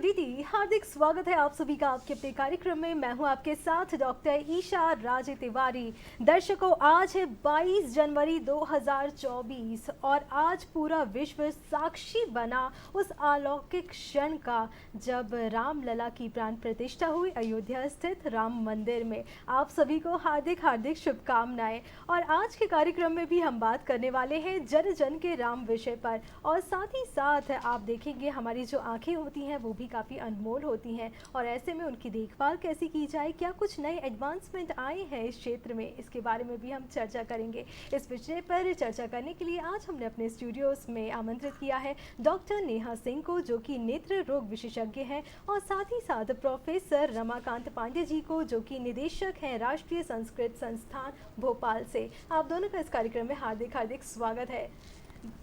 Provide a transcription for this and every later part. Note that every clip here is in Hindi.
दीदी, हार्दिक स्वागत है आप सभी का आपके अपने कार्यक्रम में। मैं हूं आपके साथ डॉक्टर ईशा राजे तिवारी। दर्शकों, आज है 22 जनवरी 2024 और आज पूरा विश्व साक्षी बना उस अलौकिक क्षण का जब रामलला की प्राण प्रतिष्ठा हुई अयोध्या स्थित राम मंदिर में। आप सभी को हार्दिक हार्दिक शुभकामनाएं। और आज के कार्यक्रम में भी हम बात करने वाले हैं जन जन के राम विषय पर, और साथ ही साथ आप देखेंगे हमारी जो आंखें होती हैं वो भी काफ़ी अनमोल होती हैं, और ऐसे में उनकी देखभाल कैसी की जाए, क्या कुछ नए एडवांसमेंट आए हैं इस क्षेत्र में, इसके बारे में भी हम चर्चा करेंगे। इस विषय पर चर्चा करने के लिए आज हमने अपने स्टूडियोज में आमंत्रित किया है डॉक्टर नेहा सिंह को, जो कि नेत्र रोग विशेषज्ञ हैं, और साथ ही साथ प्रोफेसर रमाकांत पांडे जी को, जो कि निदेशक हैं राष्ट्रीय संस्कृत संस्थान भोपाल से। आप दोनों का इस कार्यक्रम में हार्दिक हार्दिक स्वागत है।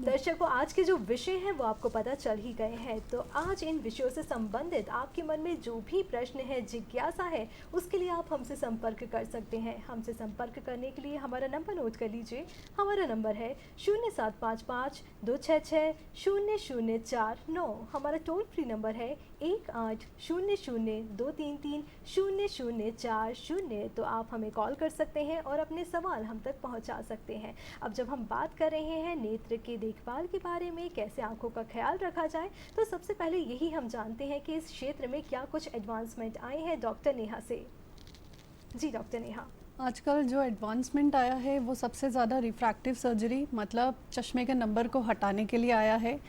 दर्शकों, आज के जो विषय हैं वो आपको पता चल ही गए हैं, तो आज इन विषयों से संबंधित आपके मन में जो भी प्रश्न है, जिज्ञासा है, उसके लिए आप हमसे संपर्क कर सकते हैं। हमसे संपर्क करने के लिए हमारा नंबर नोट कर लीजिए। हमारा नंबर है 0755-266-0049। हमारा टोल फ्री नंबर है 1800-233-0040। तो आप हमें कॉल कर सकते हैं और अपने सवाल हम तक पहुंचा सकते हैं। अब जब हम बात कर रहे हैं नेत्र की देखभाल के बारे में, कैसे आंखों का ख्याल रखा जाए, तो सबसे पहले यही हम जानते हैं कि इस क्षेत्र में क्या कुछ एडवांसमेंट आए हैं डॉक्टर नेहा से। जी डॉक्टर नेहा। आजकल जो एडवांसमेंट आया है वो सबसे ज़्यादा रिफ्रैक्टिव सर्जरी, मतलब चश्मे के नंबर को हटाने के लिए आया है।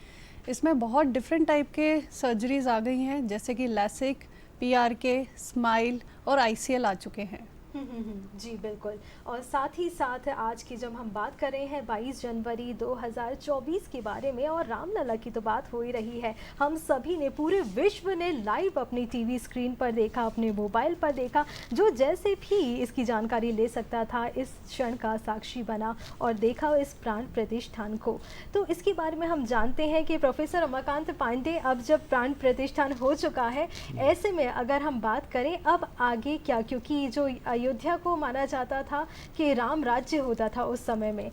इसमें बहुत डिफरेंट टाइप के सर्जरीज आ गई हैं, जैसे कि लैसिक, PRK, स्माइल और ICL आ चुके हैं। जी बिल्कुल। और साथ ही साथ आज की जब हम बात कर रहे हैं 22 जनवरी 2024 के बारे में, और रामलला की तो बात हो ही रही है, हम सभी ने, पूरे विश्व ने लाइव अपनी टीवी स्क्रीन पर देखा, अपने मोबाइल पर देखा, जो जैसे भी इसकी जानकारी ले सकता था इस क्षण का साक्षी बना और देखा इस प्राण प्रतिष्ठान को। तो इसके बारे में हम जानते हैं कि प्रोफेसर रमाकांत पांडे, अब जब प्राण प्रतिष्ठान हो चुका है, ऐसे में अगर हम बात करें अब आगे क्या, क्योंकि जो अयोध्या को माना जाता था कि राम राज्य होता था उस समय में,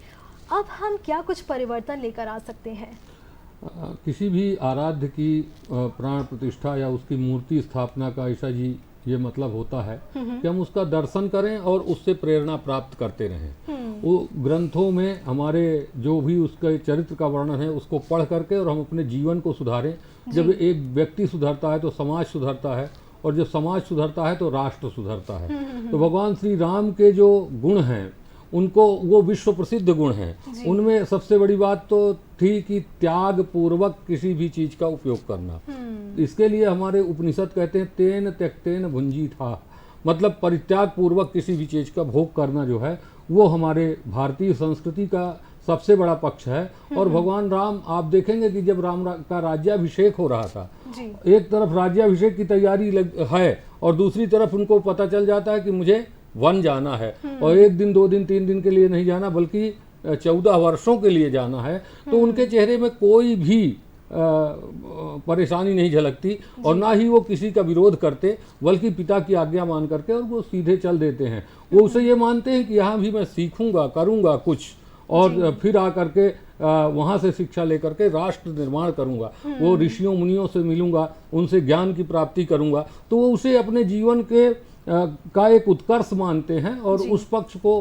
अब हम क्या कुछ परिवर्तन लेकर आ सकते हैं? किसी भी आराध्य की प्राण प्रतिष्ठा या उसकी मूर्ति स्थापना का, ईशा जी, ये मतलब होता है कि हम उसका दर्शन करें और उससे प्रेरणा प्राप्त करते रहें। वो ग्रंथों में हमारे जो भी उसके चरित्र का वर्णन है उसको पढ़ करके और हम अपने जीवन को सुधारें। जब एक व्यक्ति सुधरता है तो समाज सुधरता है, और जब समाज सुधरता है तो राष्ट्र सुधरता है। तो भगवान श्री राम के जो गुण हैं उनको, वो विश्व प्रसिद्ध गुण हैं, उनमें सबसे बड़ी बात तो थी कि त्याग पूर्वक किसी भी चीज का उपयोग करना। इसके लिए हमारे उपनिषद कहते हैं तेन त्यक्तेन भुंजी था, मतलब परित्याग पूर्वक किसी भी चीज का भोग करना जो है वो हमारे भारतीय संस्कृति का सबसे बड़ा पक्ष है। और भगवान राम, आप देखेंगे कि जब राम का राज्याभिषेक हो रहा था, एक तरफ राज्याभिषेक की तैयारी है और दूसरी तरफ उनको पता चल जाता है कि मुझे वन जाना है, और एक दिन 2 दिन 3 दिन के लिए नहीं जाना बल्कि 14 वर्षों के लिए जाना है। तो उनके चेहरे में कोई भी परेशानी नहीं झलकती, और ना ही वो किसी का विरोध करते, बल्कि पिता की आज्ञा मान करके और वो सीधे चल देते हैं। वो उसे ये मानते हैं कि यहाँ भी मैं सीखूंगा, करूंगा कुछ, और फिर आकर के वहाँ से शिक्षा लेकर के राष्ट्र निर्माण करूंगा, वो ऋषियों मुनियों से मिलूंगा, उनसे ज्ञान की प्राप्ति करूंगा। तो वो उसे अपने जीवन के का एक उत्कर्ष मानते हैं और उस पक्ष को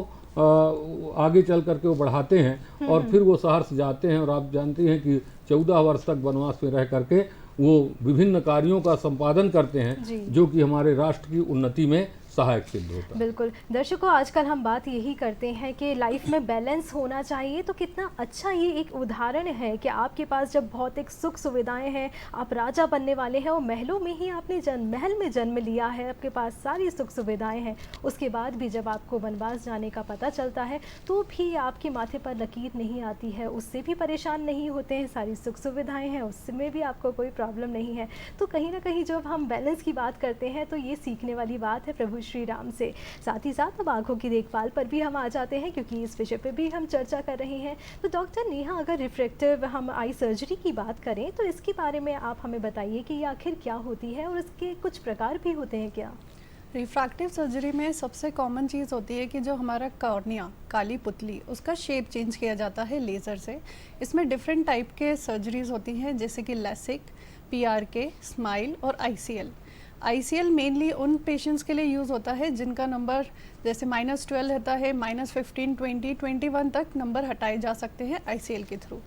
आगे चल करके वो बढ़ाते हैं, और फिर वो सहर्ष जाते हैं। और आप जानते हैं कि 14 वर्ष तक वनवास में रह करके वो विभिन्न कार्यों का संपादन करते हैं, जो कि हमारे राष्ट्र की उन्नति में सहायक सिद्ध होता है। बिल्कुल। दर्शकों, आजकल हम बात यही करते हैं कि लाइफ में बैलेंस होना चाहिए, तो कितना अच्छा ये एक उदाहरण है कि आपके पास जब भौतिक सुख सुविधाएं हैं, आप राजा बनने वाले हैं और महलों में ही आपने महल में जन्म लिया है, आपके पास सारी सुख सुविधाएं हैं, उसके बाद भी जब आपको वनवास जाने का पता चलता है तो भी आपके माथे पर लकीर नहीं आती है, उससे भी परेशान नहीं होते हैं, सारी सुख सुविधाएँ हैं, उसमें भी आपको कोई प्रॉब्लम नहीं है। तो कहीं ना कहीं जब हम बैलेंस की बात करते हैं तो ये सीखने वाली बात है प्रभु श्री राम से। साथ ही साथ अब आंखों की देखभाल पर भी हम आ जाते हैं, क्योंकि इस विषय पर भी हम चर्चा कर रहे हैं। तो डॉक्टर नेहा, अगर रिफ्रैक्टिव हम आई सर्जरी की बात करें तो इसके बारे में आप हमें बताइए कि ये आखिर क्या होती है और इसके कुछ प्रकार भी होते हैं क्या? रिफ्रैक्टिव सर्जरी में सबसे कॉमन चीज़ होती है कि जो हमारा कॉर्निया, काली पुतली, उसका शेप चेंज किया जाता है लेज़र से। इसमें डिफरेंट टाइप के सर्जरीज होती हैं, जैसे कि लैसिक, PRK, स्माइल और ICL। ICL मेनली उन पेशेंट्स के लिए यूज़ होता है जिनका नंबर जैसे -12 रहता है, -15, 20, 21 तक नंबर हटाए जा सकते हैं ICL के थ्रू।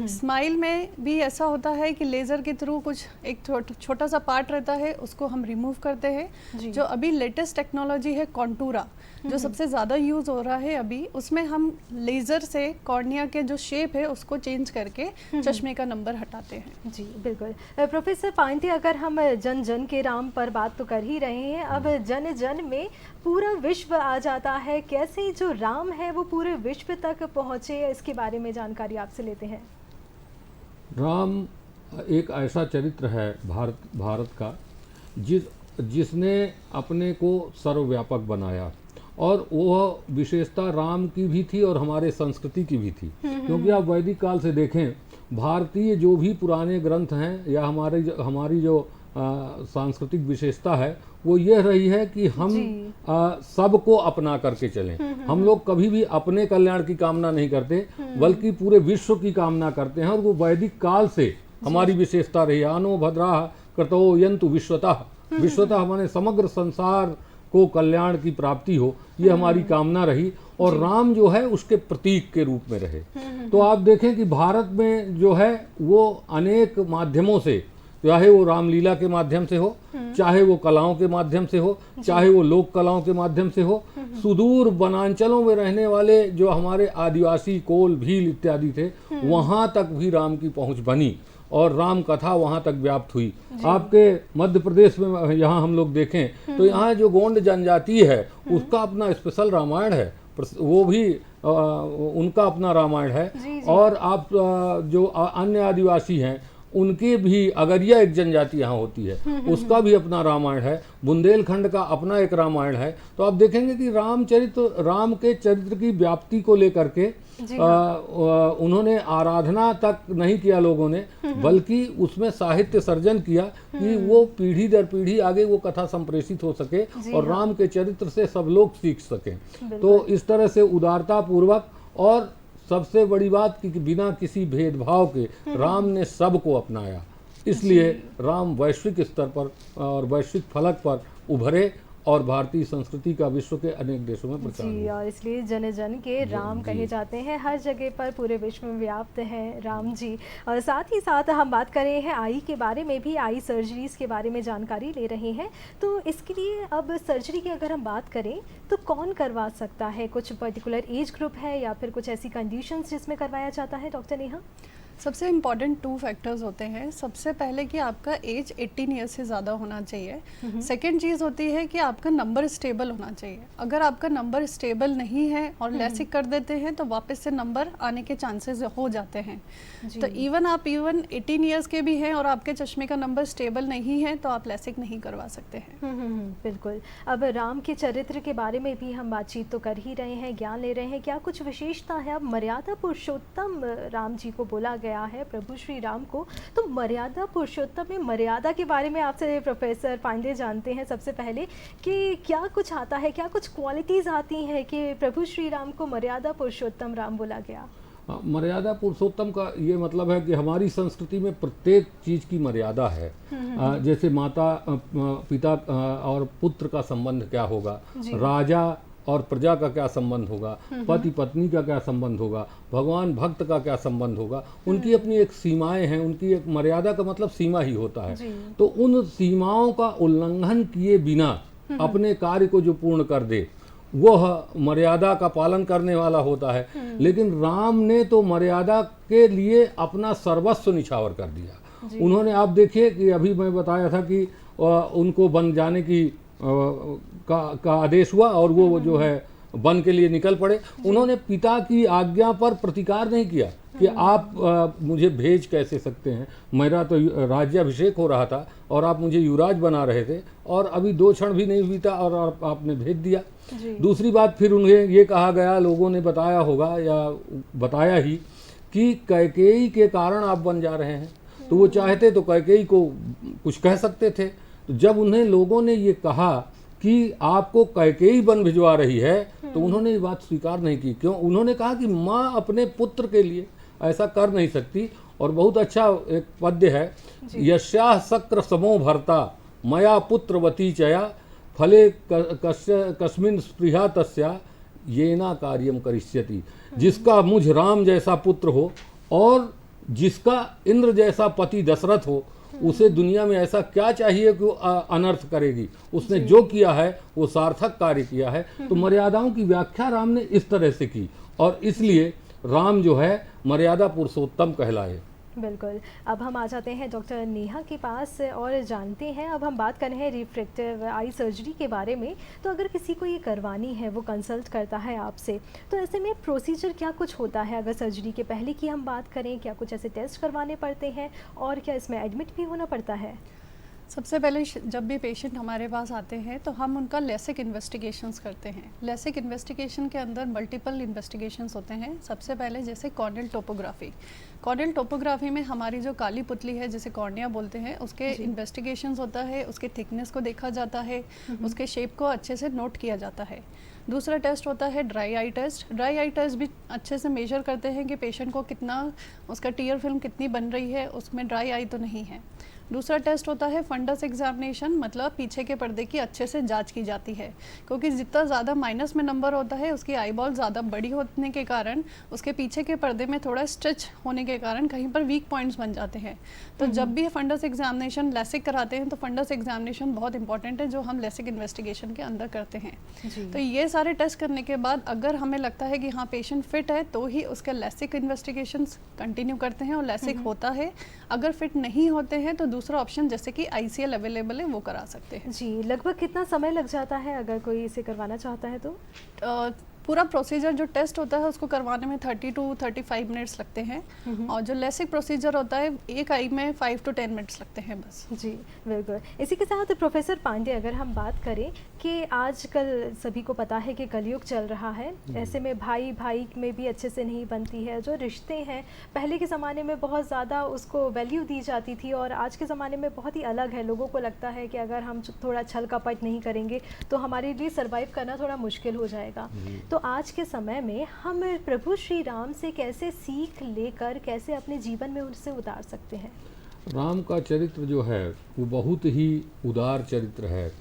स्माइल में भी ऐसा होता है कि लेज़र के थ्रू कुछ एक छोटा सा पार्ट रहता है, उसको हम रिमूव करते हैं। जो अभी लेटेस्ट टेक्नोलॉजी है कॉन्टूरा, जो सबसे ज़्यादा यूज़ हो रहा है अभी, उसमें हम लेज़र से कॉर्निया के जो शेप है उसको चेंज करके चश्मे का नंबर हटाते हैं। जी बिल्कुल। प्रोफेसर पांडे, अगर हम जन जन के राम पर बात तो कर ही रहे हैं, अब जन जन में पूरा विश्व आ जाता है, कैसे जो राम है वो पूरे विश्व तक पहुँचे, इसके बारे में जानकारी आपसे लेते हैं। राम एक ऐसा चरित्र है भारत का जिसने अपने को सर्वव्यापक बनाया, और वह विशेषता राम की भी थी और हमारे संस्कृति की भी थी। क्योंकि आप वैदिक काल से देखें, भारतीय जो भी पुराने ग्रंथ हैं या हमारी जो सांस्कृतिक विशेषता है वो यह रही है कि हम सबको अपना करके चलें। हम लोग कभी भी अपने कल्याण की कामना नहीं करते, बल्कि पूरे विश्व की कामना करते हैं, और वो वैदिक काल से हमारी विशेषता रही है। अनो भद्राः क्रतो यन्तु विश्वतः, विश्वतः माने समग्र संसार को कल्याण की प्राप्ति हो, ये हमारी कामना रही, और राम जो है उसके प्रतीक के रूप में रहे। तो आप देखें कि भारत में जो है वो अनेक माध्यमों से, चाहे वो रामलीला के माध्यम से हो, चाहे वो कलाओं के माध्यम से हो, चाहे वो लोक कलाओं के माध्यम से हो, सुदूर वनांचलों में रहने वाले जो हमारे आदिवासी कोल भील इत्यादि थे, वहाँ तक भी राम की पहुँच बनी और राम कथा वहाँ तक व्याप्त हुई। आपके मध्य प्रदेश में यहाँ हम लोग देखें तो यहाँ जो गोंड जनजाति है उसका अपना स्पेशल रामायण है, वो भी उनका अपना रामायण है। और आप जो अन्य आदिवासी हैं उनके भी, अगरिया एक जनजाति यहाँ होती है, उसका भी अपना रामायण है, बुंदेलखंड का अपना एक रामायण है। तो आप देखेंगे कि राम के चरित्र की व्याप्ति को लेकर के उन्होंने आराधना तक नहीं किया लोगों ने, बल्कि उसमें साहित्य सर्जन किया कि वो पीढ़ी दर पीढ़ी आगे वो कथा संप्रेषित हो सके और राम के चरित्र से सब लोग सीख सकें। तो इस तरह से उदारता पूर्वक, और सबसे बड़ी बात कि बिना किसी भेदभाव के राम ने सबको अपनाया, इसलिए राम वैश्विक स्तर पर और वैश्विक फलक पर उभरे और भारतीय संस्कृति का विश्व के अनेक देशों में प्रचार हुआ। और इसलिए जन जन के राम कहे जाते हैं, हर जगह पर पूरे विश्व में व्याप्त हैं राम जी। और साथ ही साथ हम बात कर रहे हैं आई के बारे में भी, आई सर्जरीज़ के बारे में जानकारी ले रहे हैं। तो इसके लिए अब सर्जरी की अगर हम बात करें तो कौन करवा सकता है? कुछ पर्टिकुलर एज ग्रुप है या फिर कुछ ऐसी कंडीशंस जिसमें करवाया जाता है, डॉक्टर नेहा? सबसे इम्पॉर्टेंट 2 फैक्टर्स होते हैं। सबसे पहले कि आपका एज 18 ईयर्स से ज़्यादा होना चाहिए। सेकेंड चीज़ होती है कि आपका नंबर स्टेबल होना चाहिए। अगर आपका नंबर स्टेबल नहीं है और लैसिक कर देते हैं तो वापस से नंबर आने के चांसेस हो जाते हैं। तो इवन 18 ईयर्स के भी हैं और आपके चश्मे का नंबर स्टेबल नहीं है तो आप लैसिक नहीं करवा सकते हैं। बिल्कुल। अब राम के चरित्र के बारे में भी हम बातचीत तो कर ही रहे हैं, ज्ञान ले रहे हैं, क्या कुछ विशेषता है? अब मर्यादा पुरुषोत्तम राम जी को बोला गया है, प्रभु श्री राम को, तो मर्यादा पुरुषोत्तम में मर्यादा के बारे में आपसे प्रोफेसर पांडे जानते हैं सबसे पहले कि क्या कुछ आता है, क्या कुछ क्वालिटीज आती हैं कि प्रभु श्री राम को मर्यादा पुरुषोत्तम राम बोला गया? मर्यादा पुरुषोत्तम का ये मतलब है कि हमारी संस्कृति में प्रत्येक चीज की मर्यादा है। जैसे माता पिता और पुत्र का संबंध क्या होगा, राजा और प्रजा का क्या संबंध होगा, पति पत्नी का क्या संबंध होगा, भगवान भक्त का क्या संबंध होगा, उनकी अपनी एक सीमाएं हैं। उनकी एक मर्यादा का मतलब सीमा ही होता है। तो उन सीमाओं का उल्लंघन किए बिना अपने कार्य को जो पूर्ण कर दे वह मर्यादा का पालन करने वाला होता है। लेकिन राम ने तो मर्यादा के लिए अपना सर्वस्व निछावर कर दिया। उन्होंने, आप देखिए कि अभी मैं बताया था कि उनको बन जाने की का आदेश हुआ और वो जो है वन के लिए निकल पड़े। उन्होंने पिता की आज्ञा पर प्रतिकार नहीं किया कि आप मुझे भेज कैसे सकते हैं, मेरा तो राज्याभिषेक हो रहा था और आप मुझे युवराज बना रहे थे और अभी 2 क्षण भी नहीं बीता और आपने भेज दिया। दूसरी बात, फिर उन्हें ये कहा गया, लोगों ने बताया होगा या बताया ही कि कैकेयी के कारण आप बन जा रहे हैं। तो वो चाहते तो कैकेयी को कुछ कह सकते थे। तो जब उन्हें लोगों ने ये कहा कि आपको कैकेयी वन भिजवा रही है तो उन्होंने ये बात स्वीकार नहीं की। क्यों? उन्होंने कहा कि माँ अपने पुत्र के लिए ऐसा कर नहीं सकती और बहुत अच्छा एक पद्य है, यस्याः शक्र समो भर्ता मया पुत्रवती चया फले कस्मिन् स्पृहा तस्या येना कार्यम करिष्यति। जिसका मुझ राम जैसा पुत्र हो और जिसका इंद्र जैसा पति दशरथ हो, उसे दुनिया में ऐसा क्या चाहिए कि वो अनर्थ करेगी। उसने जो किया है वो सार्थक कार्य किया है। तो मर्यादाओं की व्याख्या राम ने इस तरह से की और इसलिए राम जो है मर्यादा पुरुषोत्तम कहलाए। बिल्कुल। अब हम आ जाते हैं डॉक्टर नेहा के पास और जानते हैं, अब हम बात कर रहे हैं रिफ्रैक्टिव आई सर्जरी के बारे में। तो अगर किसी को ये करवानी है, वो कंसल्ट करता है आपसे, तो ऐसे में प्रोसीजर क्या कुछ होता है? अगर सर्जरी के पहले की हम बात करें, क्या कुछ ऐसे टेस्ट करवाने पड़ते हैं और क्या इसमें एडमिट भी होना पड़ता है? सबसे पहले जब भी पेशेंट हमारे पास आते हैं तो हम उनका लेसिक इन्वेस्टिगेशंस करते हैं। लेसिक इन्वेस्टिगेशन के अंदर मल्टीपल इन्वेस्टिगेशंस होते हैं। सबसे पहले जैसे कॉर्नियल टोपोग्राफी। कॉर्नियल टोपोग्राफी में हमारी जो काली पुतली है, जिसे कॉर्निया बोलते हैं, उसके इन्वेस्टिगेशंस होता है, उसके थिकनेस को देखा जाता है, उसके शेप को अच्छे से नोट किया जाता है। दूसरा टेस्ट होता है dry eye test. Dry eye test भी अच्छे से मेजर करते हैं कि पेशेंट को कितना, उसका टीयर फिल्म कितनी बन रही है, उसमें ड्राई आई तो नहीं है। दूसरा टेस्ट होता है फंडस एग्जामिनेशन, मतलब पीछे के पर्दे की अच्छे से जांच की जाती है, क्योंकि जितना ज़्यादा माइनस में नंबर होता है उसकी आई बॉल ज़्यादा बड़ी होने के कारण उसके पीछे के पर्दे में थोड़ा स्ट्रेच होने के कारण कहीं पर वीक पॉइंट्स बन जाते हैं। तो जब भी फंडस एग्जामिनेशन लेसिक कराते हैं तो फंडस एग्जामिनेशन बहुत इंपॉर्टेंट है, जो हम लेसिक इन्वेस्टिगेशन के अंदर करते हैं। तो ये सारे टेस्ट करने के बाद अगर हमें लगता है कि हाँ पेशेंट फिट है, तो ही उसके लेसिक इन्वेस्टिगेशन कंटिन्यू करते हैं और लेसिक होता है। अगर फिट नहीं होते हैं तो दूसरा ऑप्शन जैसे कि ICL अवेलेबल है, वो करा सकते हैं। जी, लगभग कितना समय लग जाता है अगर कोई इसे करवाना चाहता है तो? पूरा प्रोसीजर जो टेस्ट होता है उसको करवाने में 30 to 35 मिनट्स लगते हैं और जो लेसिक प्रोसीजर होता है एक आई में 5 to 10 मिनट्स लगते हैं बस। जी बिल्कुल। इसी के साथ प्रोफेसर पांडे, अगर हम बात करें कि आजकल सभी को पता है कि कलयुग चल रहा है, ऐसे में भाई भाई में भी अच्छे से नहीं बनती है। जो रिश्ते हैं पहले के ज़माने में बहुत ज़्यादा उसको वैल्यू दी जाती थी और आज के ज़माने में बहुत ही अलग है। लोगों को लगता है कि अगर हम थोड़ा छल कपट नहीं करेंगे तो हमारे लिए सर्वाइव करना थोड़ा मुश्किल हो जाएगा। तो आज के समय में हम प्रभु श्री राम से कैसे सीख लेकर कैसे अपने जीवन में उनसे उतार सकते हैं? राम का चरित्र जो है वो बहुत ही उदार चरित्र है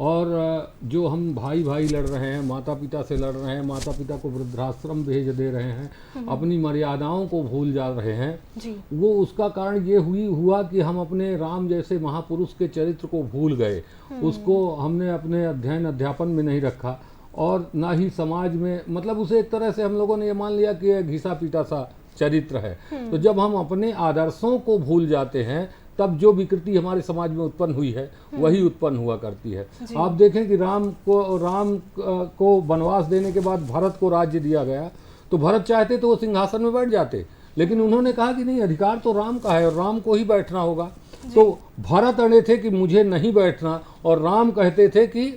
और जो हम भाई भाई लड़ रहे हैं, माता पिता से लड़ रहे हैं, माता पिता को वृद्धाश्रम भेज दे रहे हैं, अपनी मर्यादाओं को भूल जा रहे हैं जी। वो उसका कारण ये हुआ कि हम अपने राम जैसे महापुरुष के चरित्र को भूल गए। उसको हमने अपने अध्यापन में नहीं रखा और ना ही समाज में, मतलब उसे एक तरह से हम लोगों ने ये मान लिया कि घिसा पीटा सा चरित्र है। तो जब हम अपने आदर्शों को भूल जाते हैं तब जो विकृति हमारे समाज में उत्पन्न हुई है वही उत्पन्न हुआ करती है। आप देखें कि राम को वनवास देने के बाद भरत को राज्य दिया गया, तो भरत चाहते तो वो सिंहासन में बैठ जाते, लेकिन उन्होंने कहा कि नहीं, अधिकार तो राम का है और राम को ही बैठना होगा। तो भरत अड़े थे कि मुझे नहीं बैठना और राम कहते थे कि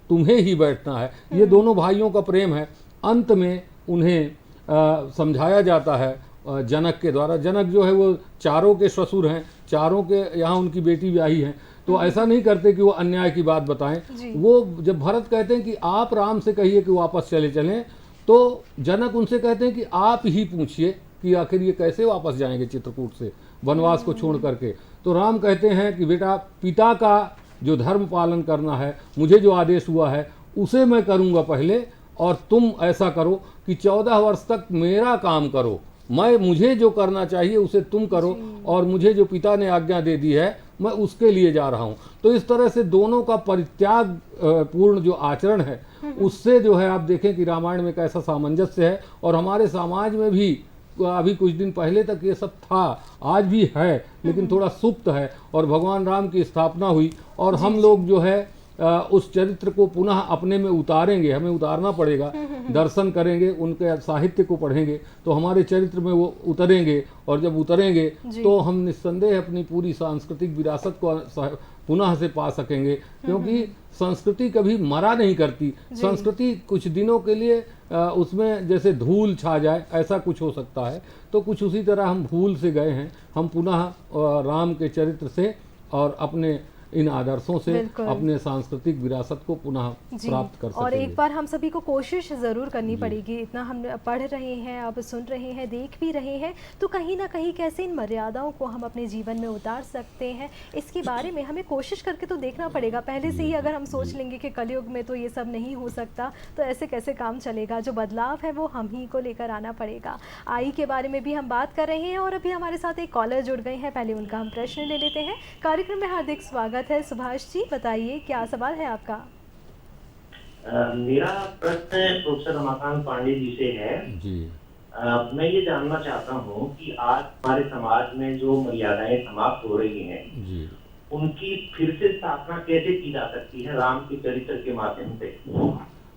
तुम्हें ही बैठना है। ये दोनों भाइयों का प्रेम है। अंत में उन्हें समझाया जाता है जनक के द्वारा। जनक जो है वो चारों के ससुर हैं, चारों के यहाँ उनकी बेटी ब्याही है, तो ऐसा नहीं करते कि वो अन्याय की बात बताएं। वो जब भरत कहते हैं कि आप राम से कहिए कि वापस चलें, तो जनक उनसे कहते हैं कि आप ही पूछिए कि आखिर ये कैसे वापस जाएंगे चित्रकूट से वनवास को छोड़ करके। तो राम कहते हैं कि बेटा, पिता का जो धर्म पालन करना है, मुझे जो आदेश हुआ है उसे मैं करूँगा पहले, और तुम ऐसा करो कि 14 वर्ष तक मेरा काम करो, मुझे जो करना चाहिए उसे तुम करो, और मुझे जो पिता ने आज्ञा दे दी है मैं उसके लिए जा रहा हूँ। तो इस तरह से दोनों का परित्याग पूर्ण जो आचरण है उससे जो है आप देखें कि रामायण में कैसा सामंजस्य है। और हमारे समाज में भी अभी कुछ दिन पहले तक ये सब था, आज भी है, लेकिन थोड़ा सुप्त है। और भगवान राम की स्थापना हुई और हम लोग जो है उस चरित्र को पुनः अपने में उतारेंगे, हमें उतारना पड़ेगा। दर्शन करेंगे, उनके साहित्य को पढ़ेंगे तो हमारे चरित्र में वो उतरेंगे, और जब उतरेंगे तो हम निस्संदेह अपनी पूरी सांस्कृतिक विरासत को पुनः से पा सकेंगे, क्योंकि संस्कृति कभी मरा नहीं करती। संस्कृति कुछ दिनों के लिए उसमें जैसे धूल छा जाए ऐसा कुछ हो सकता है, तो कुछ उसी तरह हम भूल से गए हैं। हम पुनः राम के चरित्र से और अपने इन आदर्शों से बिल्कुल। अपने सांस्कृतिक विरासत को पुनः जी। प्राप्त कर और सकेंगे। एक बार हम सभी को कोशिश ज़रूर करनी जी। पड़ेगी। इतना हम पढ़ रहे हैं, अब सुन रहे हैं, देख भी रहे हैं, तो कहीं ना कहीं कैसे इन मर्यादाओं को हम अपने जीवन में उतार सकते हैं, इसके बारे में हमें कोशिश करके तो देखना पड़ेगा। पहले से ही अगर हम सोच लेंगे कि कलयुग में तो ये सब नहीं हो सकता, तो ऐसे कैसे काम चलेगा। जो बदलाव है वो हम ही को लेकर आना पड़ेगा। आई के बारे में भी हम बात कर रहे हैं और अभी हमारे साथ एक कॉलर जुड़ गए हैं। पहले उनका हम प्रश्न ले लेते हैं। कार्यक्रम में हार्दिक स्वागत है। सुभाष जी, बताइए क्या सवाल है आपका? मेरा प्रश्न प्रोफेसर रमाकांत पांडे जी से है। जी। मैं ये जानना चाहता हूँ कि आज हमारे समाज में जो मर्यादाएं समाप्त हो रही हैं, जी। उनकी फिर से स्थापना कैसे की जा सकती है राम के चरित्र के माध्यम से?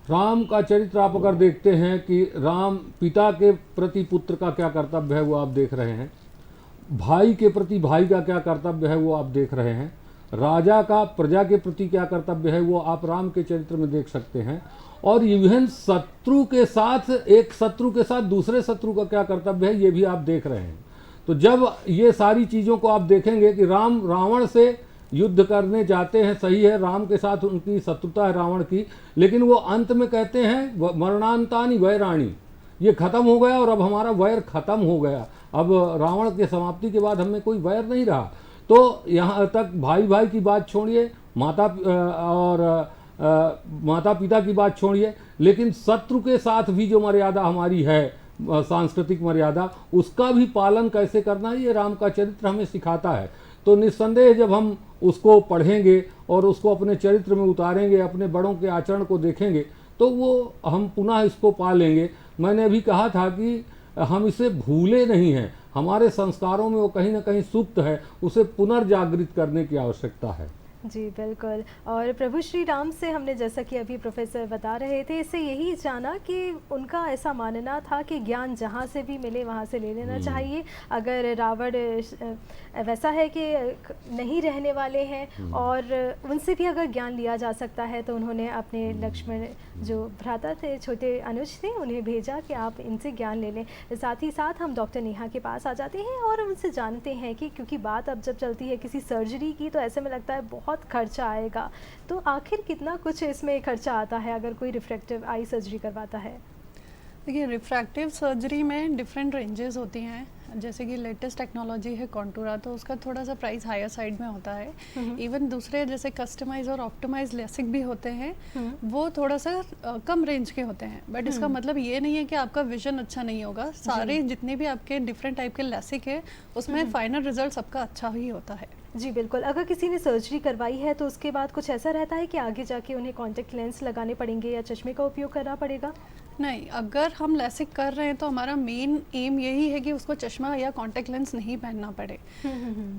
राम का चरित्र आप अगर देखते हैं कि राम पिता के प्रति पुत्र का क्या कर्तव्य है वो आप देख रहे हैं, भाई के प्रति भाई का क्या कर्तव्य है वो आप देख रहे हैं, राजा का प्रजा के प्रति क्या कर्तव्य है वो आप राम के चरित्र में देख सकते हैं, और इवन शत्रु के साथ, एक शत्रु के साथ दूसरे शत्रु का क्या कर्तव्य है ये भी आप देख रहे हैं। तो जब ये सारी चीज़ों को आप देखेंगे कि राम रावण से युद्ध करने जाते हैं, सही है, राम के साथ उनकी शत्रुता है रावण की, लेकिन वो अंत में कहते हैं मरणांतानि वैराणी, ये खत्म हो गया और अब हमारा वैर खत्म हो गया, अब रावण के समाप्ति के बाद हमें कोई वैर नहीं रहा। तो यहाँ तक भाई भाई की बात छोड़िए, माता पिता की बात छोड़िए, लेकिन शत्रु के साथ भी जो मर्यादा हमारी है, सांस्कृतिक मर्यादा, उसका भी पालन कैसे करना है ये राम का चरित्र हमें सिखाता है। तो निस्संदेह जब हम उसको पढ़ेंगे और उसको अपने चरित्र में उतारेंगे, अपने बड़ों के आचरण को देखेंगे, तो वो हम पुनः इसको पा लेंगे। मैंने अभी कहा था कि हम इसे भूले नहीं हैं, हमारे संस्कारों में वो कहीं ना कहीं सुप्त है, उसे पुनर्जागृत करने की आवश्यकता है। जी बिल्कुल। और प्रभु श्री राम से हमने, जैसा कि अभी प्रोफेसर बता रहे थे, इससे यही जाना कि उनका ऐसा मानना था कि ज्ञान जहाँ से भी मिले वहाँ से ले लेना चाहिए। अगर रावण वैसा है कि नहीं रहने वाले हैं और उनसे भी अगर ज्ञान लिया जा सकता है, तो उन्होंने अपने लक्ष्मण जो भ्राता थे, छोटे अनुज थे, उन्हें भेजा कि आप इनसे ज्ञान ले लें। साथ ही साथ हम डॉक्टर नेहा के पास आ जाते हैं और उनसे जानते हैं कि क्योंकि बात अब जब चलती है किसी सर्जरी की, तो ऐसे में लगता है बहुत खर्चा आएगा, तो आखिर कितना कुछ इसमें खर्चा आता है अगर कोई रिफ्रैक्टिव आई सर्जरी करवाता है? देखिए, रिफ्रैक्टिव सर्जरी में डिफरेंट रेंजेस होती हैं। जैसे कि लेटेस्ट टेक्नोलॉजी है कॉन्टूरा, तो उसका थोड़ा सा प्राइस हायर साइड में होता है। इवन दूसरे जैसे कस्टमाइज और ऑप्टिमाइज लेसिक भी होते हैं, वो थोड़ा सा कम रेंज के होते हैं। बट इसका मतलब ये नहीं है कि आपका विजन अच्छा नहीं होगा। सारे जितने भी आपके डिफरेंट टाइप के लेसिक है, उसमें फाइनल रिजल्ट सबका अच्छा ही होता है। जी बिल्कुल। अगर किसी ने सर्जरी करवाई है तो उसके बाद कुछ ऐसा रहता है कि आगे जाके उन्हें कॉन्टेक्ट लेंस लगाने पड़ेंगे या चश्मे का उपयोग करना पड़ेगा? नहीं, अगर हम लेसिक कर रहे हैं तो हमारा मेन एम यही है कि उसको चश्मा या कॉन्टेक्ट लेंस नहीं पहनना पड़े।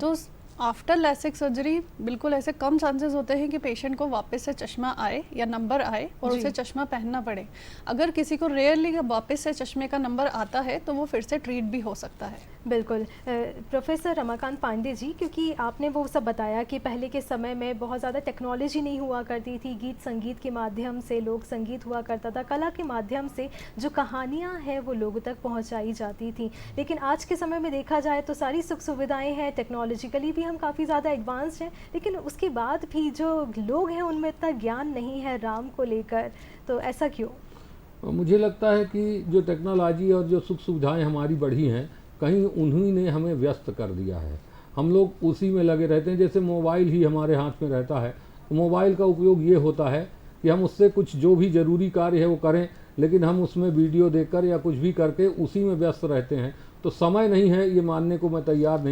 तो आफ्टर लेसिक सर्जरी बिल्कुल ऐसे कम चांसेस होते हैं कि पेशेंट को वापस से चश्मा आए या नंबर आए और उसे चश्मा पहनना पड़े। अगर किसी को रेयरली वापस से चश्मे का नंबर आता है तो वो फिर से ट्रीट भी हो सकता है। बिल्कुल। प्रोफेसर रमाकांत पांडे जी, क्योंकि आपने वो सब बताया कि पहले के समय में बहुत ज़्यादा टेक्नोलॉजी नहीं हुआ करती थी, गीत संगीत के माध्यम से लोक संगीत हुआ करता था, कला के माध्यम से जो कहानियाँ हैं वो लोगों तक पहुँचाई जाती थी। लेकिन आज के समय में देखा जाए तो सारी सुख सुविधाएँ हैं, टेक्नोलॉजिकली भी हम काफ़ी ज़्यादा एडवांस्ड हैं, लेकिन उसके बाद भी जो लोग हैं उनमें इतना ज्ञान नहीं है राम को लेकर। तो ऐसा क्यों? मुझे लगता है कि जो टेक्नोलॉजी और जो सुख सुविधाएं हमारी बढ़ी हैं, कहीं उन्हीं ने हमें व्यस्त कर दिया है। हम लोग उसी में लगे रहते हैं। जैसे मोबाइल ही हमारे हाथ में रहता है, तो मोबाइल का उपयोग ये होता है कि हम उससे कुछ जो भी ज़रूरी कार्य है वो करें, लेकिन हम उसमें वीडियो देखकर या कुछ भी करके उसी में व्यस्त रहते हैं। तो समय नहीं है, ये मानने को मैं तैयार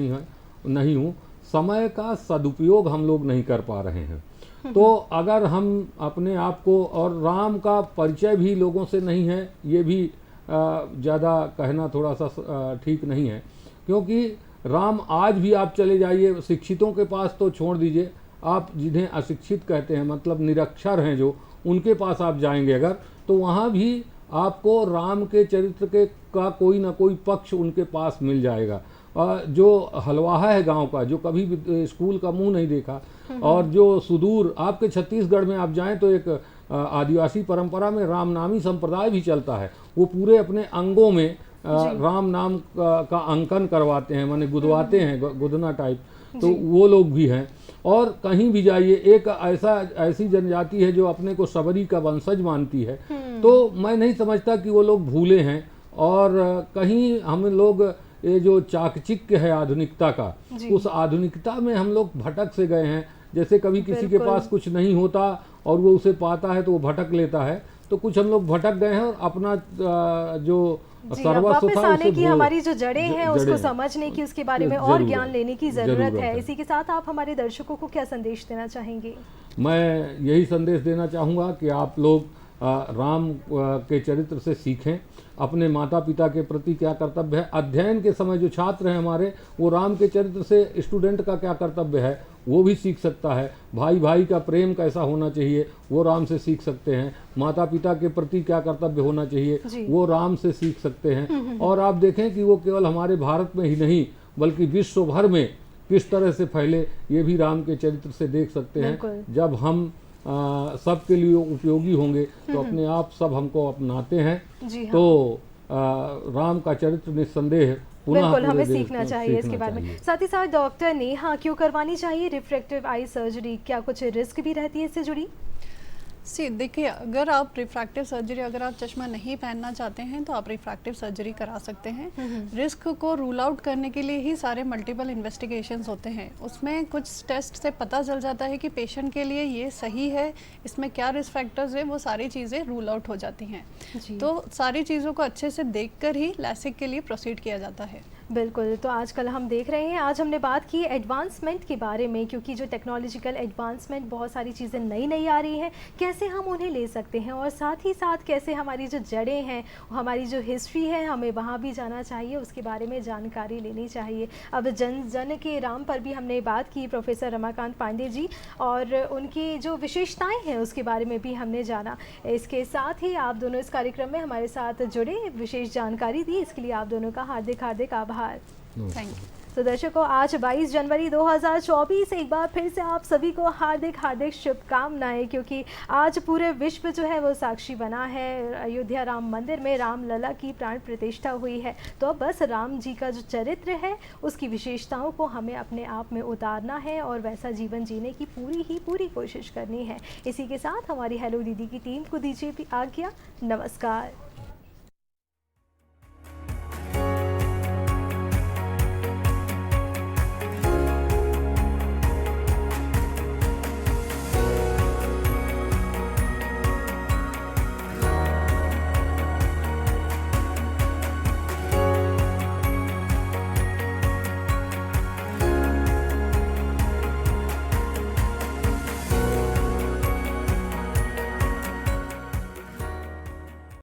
नहीं हूँ। समय का सदुपयोग हम लोग नहीं कर पा रहे हैं। तो अगर हम अपने आप को, और राम का परिचय भी लोगों से नहीं है, ये भी ज़्यादा कहना थोड़ा सा ठीक नहीं है, क्योंकि राम आज भी आप चले जाइए शिक्षितों के पास, तो छोड़ दीजिए, आप जिन्हें अशिक्षित कहते हैं, मतलब निरक्षर हैं जो, उनके पास आप जाएंगे अगर, तो वहाँ भी आपको राम के चरित्र के का कोई ना कोई पक्ष उनके पास मिल जाएगा। जो हलवाहा है गांव का, जो कभी भी स्कूल का मुंह नहीं देखा, और जो सुदूर आपके छत्तीसगढ़ में आप जाएं तो एक आदिवासी परंपरा में रामनामी संप्रदाय भी चलता है। वो पूरे अपने अंगों में राम नाम का अंकन करवाते हैं, माने गुदवाते हैं, गुदना टाइप। तो वो लोग भी हैं। और कहीं भी जाइए एक ऐसी जनजाति है जो अपने को सबरी का वंशज मानती है, तो मैं नहीं समझता कि वो लोग भूले हैं। और कहीं हम लोग ये जो चाकचिक्य है आधुनिकता का, उस आधुनिकता में हम लोग भटक से गए हैं। जैसे कभी किसी के पास कुछ नहीं होता और वो उसे पाता है तो वो भटक लेता है, तो कुछ हम लोग भटक गए हैं और अपना जो सर्वस्व था आने की हमारी जो जड़ें हैं उसको समझने की, उसके बारे में और ज्ञान लेने की जरूरत है। इसी के साथ आप हमारे दर्शकों को क्या संदेश देना चाहेंगे? मैं यही संदेश देना चाहूँगा कि आप लोग राम के चरित्र से सीखें, अपने माता पिता के प्रति क्या कर्तव्य है। अध्ययन के समय जो छात्र हैं हमारे, वो राम के चरित्र से स्टूडेंट का क्या कर्तव्य है वो भी सीख सकता है। भाई भाई का प्रेम कैसा होना चाहिए वो राम से सीख सकते हैं। माता पिता के प्रति क्या कर्तव्य होना चाहिए वो राम से सीख सकते हैं। और आप देखें कि वो केवल हमारे भारत में ही नहीं बल्कि विश्व भर में किस तरह से फैले, ये भी राम के चरित्र से देख सकते हैं। जब हम सबके लिए उपयोगी होंगे तो अपने आप सब हमको अपनाते हैं। तो राम का चरित्र निस्संदेह बिल्कुल हमें सीखना चाहिए इसके बारे में। साथ ही साथ डॉक्टर नेहा, क्यों करवानी चाहिए रिफ्रैक्टिव आई सर्जरी? क्या कुछ रिस्क भी रहती है इससे जुड़ी? देखिए, अगर आप रिफ्रैक्टिव सर्जरी, अगर आप चश्मा नहीं पहनना चाहते हैं तो आप रिफ्रैक्टिव सर्जरी करा सकते हैं। रिस्क को रूल आउट करने के लिए ही सारे मल्टीपल इन्वेस्टिगेशंस होते हैं। उसमें कुछ टेस्ट से पता चल जाता है कि पेशेंट के लिए ये सही है, इसमें क्या रिस्क फैक्टर्स है, वो सारी चीज़ें रूल आउट हो जाती हैं। तो सारी चीज़ों को अच्छे से देखकर ही लैसिक के लिए प्रोसीड किया जाता है। बिल्कुल। तो आजकल हम देख रहे हैं, आज हमने बात की एडवांसमेंट के बारे में, क्योंकि जो टेक्नोलॉजिकल एडवांसमेंट, बहुत सारी चीज़ें नई नई आ रही हैं, कैसे हम उन्हें ले सकते हैं और साथ ही साथ कैसे हमारी जो जड़ें हैं, हमारी जो हिस्ट्री है, हमें वहाँ भी जाना चाहिए, उसके बारे में जानकारी लेनी चाहिए। अब जन जन के राम पर भी हमने बात की प्रोफेसर रमाकांत पांडे जी, और उनकी जो विशेषताएँ हैं उसके बारे में भी हमने जाना। इसके साथ ही आप दोनों इस कार्यक्रम में हमारे साथ जुड़े, विशेष जानकारी दी, इसके लिए आप दोनों का हार्दिक हार्दिक आभार। Thank you. तो दर्शकों, आज 22 जनवरी 2024, एक बार फिर से आप सभी को हार्दिक हार्दिक शुभकामनाएं, क्योंकि आज पूरे विश्व जो है वो साक्षी बना है। अयोध्या राम मंदिर में रामलला की प्राण प्रतिष्ठा हुई है। तो अब बस राम जी का जो चरित्र है उसकी विशेषताओं को हमें अपने आप में उतारना है और वैसा जीवन जीने की पूरी कोशिश करनी है। इसी के साथ हमारी हेलो दीदी की टीम को दीजिए आज्ञा। नमस्कार।